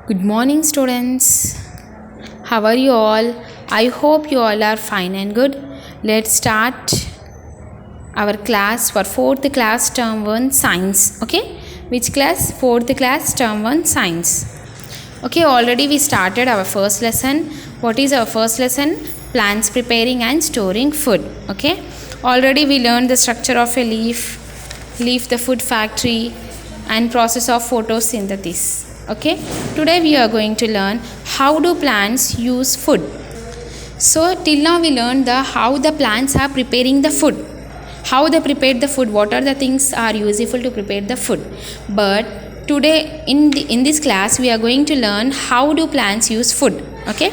Good morning, students. How are you all? I hope you all are fine and good. Let's start our class for 4th class term 1 science. Okay, which class? 4th class term 1 science. Okay, already we started our first lesson. What is our first lesson? Plants preparing and storing food. Okay, already we learned the structure of a leaf the food factory, and process of photosynthesis. Okay, today we are going to learn how do plants use food. So till now we learned the how the plants are preparing the food, how they prepare the food, what are the things are useful to prepare the food. But today in this class we are going to learn how do plants use food. Okay,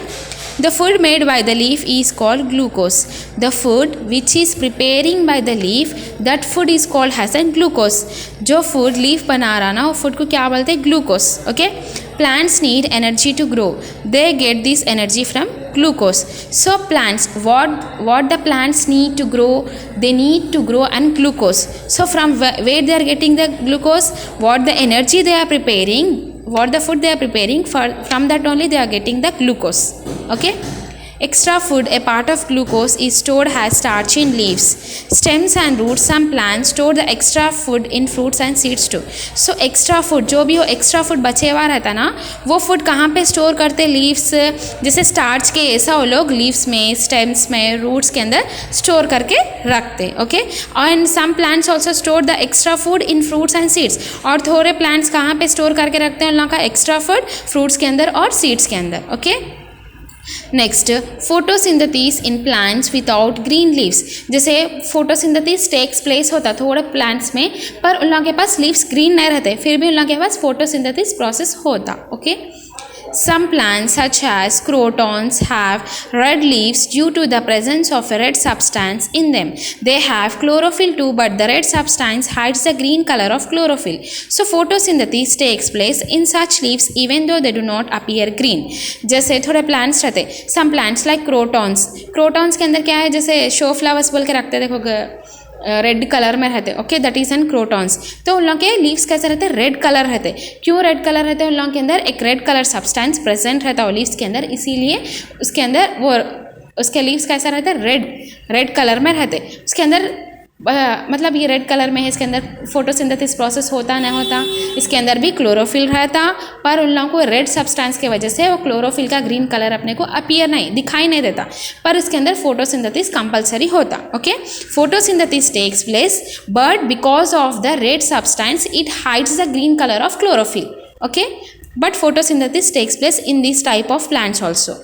the food made by the leaf is called glucose. The food which is preparing by the leaf, that food is called as a glucose. जो food leaf बना रहा ना वो food को क्या बोलते हैं? Glucose. Okay, plants need energy to grow. They get this energy from glucose. So plants, what the plants need to grow? They need to grow on glucose. So from where they are getting the glucose? What the energy they are preparing, what the food they are preparing, from that only they are getting the glucose. Okay, extra food, a part of glucose, is stored as starch in leaves, stems and roots. Some plants store the extra food in fruits and seeds too. So extra food, जो भी हो extra food बचे हुआ रहता ना, वो food कहाँ पे store करते? leaves, जैसे starch के ऐसा वो लोग leaves में, stems में, roots के अंदर store करके रखते. Okay, and some plants also store the extra food in fruits and seeds. और थोड़े plants कहाँ पे store करके रखते हैं उन लोगों का extra food? fruits के अंदर और seeds के अंदर. Okay, next, photosynthesis in plants without green leaves. जैसे फोटोसिंथेसिस टेक्स प्लेस होता थोड़े प्लांट्स में, पर उन लोगों के पास लीव्स ग्रीन नहीं रहते, फिर भी उन लोगों के पास फोटोसिंथेसिस प्रोसेस होता. Okay, some plants such as crotons have red leaves due to the presence of a red substance in them. They have chlorophyll too, but the red substance hides the green color of chlorophyll. So photosynthesis takes place in such leaves even though they do not appear green. जैसे थोड़े plants रहते, some plants like crotons. crotons के अंदर क्या है? जैसे show flowers बोल के रखते, देखो रेड कलर में रहते. Okay, that is an crotons. तो उन लोगों के लीव्स कैसे रहते? रेड कलर रहते. क्यों रेड कलर रहते हैं? उन लोगों के अंदर एक रेड कलर सब्सटेंस प्रेजेंट रहता है लीव्स के अंदर, इसीलिए उसके अंदर वो उसके लीव्स कैसा रहते हैं? रेड कलर में रहते. उसके अंदर मतलब ये रेड कलर में है, इसके अंदर फोटोसिंथेसिस प्रोसेस होता नहीं होता. इसके अंदर भी क्लोरोफिल रहता, पर उन लोगों को रेड सब्सटेंस की वजह से वो क्लोरोफिल का ग्रीन कलर अपने को अपीयर दिखाई नहीं देता, पर इसके अंदर फोटोसिंथेसिस कंपलसरी होता. Okay, photosynthesis takes place, but because of the red substance it hides the green colour of chlorophyll. Okay, but photosynthesis takes place in this type of plants also.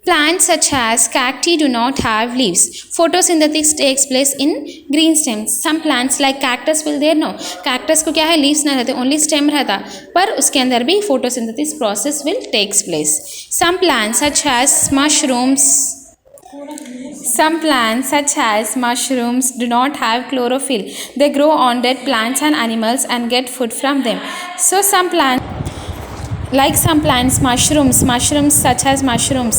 Plants such as cacti do not have leaves. Photosynthesis takes place in green stems. Some plants like cactus will there no. Cactus को क्या है? leaves ना रहते, only stem रहता, पर उसके अंदर भी photosynthesis process will takes place. Some plants such as mushrooms do not have chlorophyll. They grow on dead plants and animals and get food from them. So some plants like some plants, mushrooms such as mushrooms,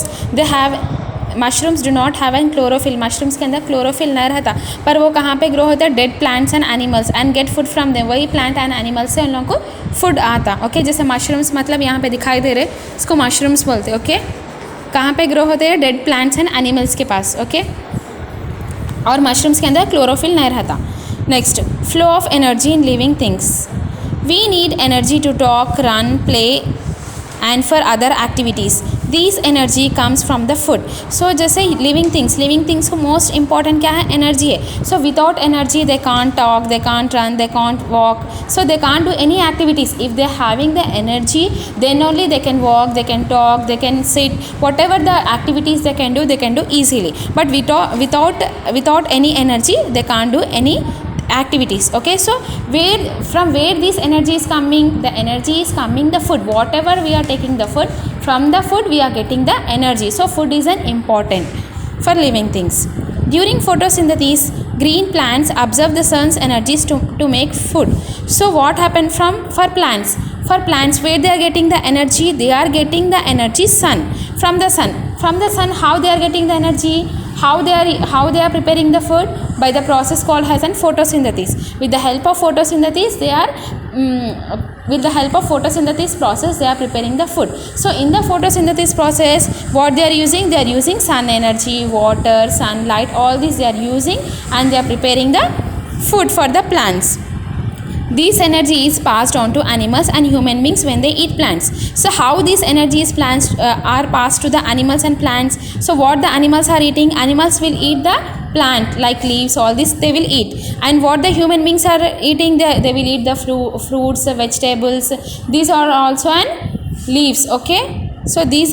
mushrooms do not have an chlorophyll. mushrooms के अंदर chlorophyll नहीं रहता, पर वो कहाँ पे grow होता है? dead plants and animals and get food from them. वही plant and animals से उन लोगों को food आता. ओके, जैसे mushrooms मतलब यहाँ पे दिखाई दे रहे, इसको mushrooms बोलते. ओके, कहाँ पे ग्रो होते हैं? dead plants and animals के पास. ओके, और mushrooms के अंदर chlorophyll नहीं रहता. Next, flow of energy in living things. We need energy to talk, run, play and for other activities. This energy comes from the food. So जैसे living things को most important क्या है? energy है. So without energy they can't talk, they can't run, they can't walk, so they can't do any activities. If they're having the energy, then only they can walk, they can talk, they can sit, whatever the activities they can do easily. But without any energy they can't do any activities. Okay, so from where this energy is coming? The energy is coming the food. Whatever we are taking the food, from the food we are getting the energy. So food is an important for living things. During photosynthesis, green plants absorb the sun's energies to make food. So what happened for plants? For plants, where they are getting the energy? They are getting the energy from the sun. How they are getting the energy? How they are preparing the food? By the process called as an photosynthesis. With the help of photosynthesis, they are with the help of photosynthesis process they are preparing the food. So in the photosynthesis process, what they are using? They are using sun energy, water, sunlight, all these they are using, and they are preparing the food for the plants. This energy is passed on to animals and human beings when they eat plants. So how these energies plants are passed to the animals and plants? So what the animals are eating? Animals will eat the plant like leaves, all this they will eat. And what the human beings are eating? They will eat the fruits, vegetables. These are also an leaves. Okay. So this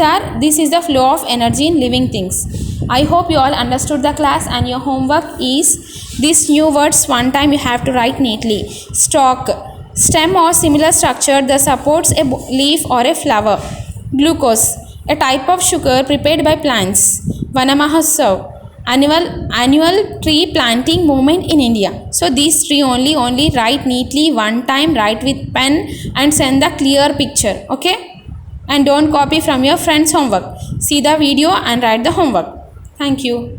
is the flow of energy in living things. I hope you all understood the class, and your homework is these new words one time you have to write neatly. Stalk, stem or similar structure that supports a leaf or a flower. Glucose, a type of sugar prepared by plants. Vanamahotsav, annual tree planting movement in India. So these three only write neatly one time, write with pen and send the clear picture. Okay. And don't copy from your friend's homework. See the video and write the homework. Thank you.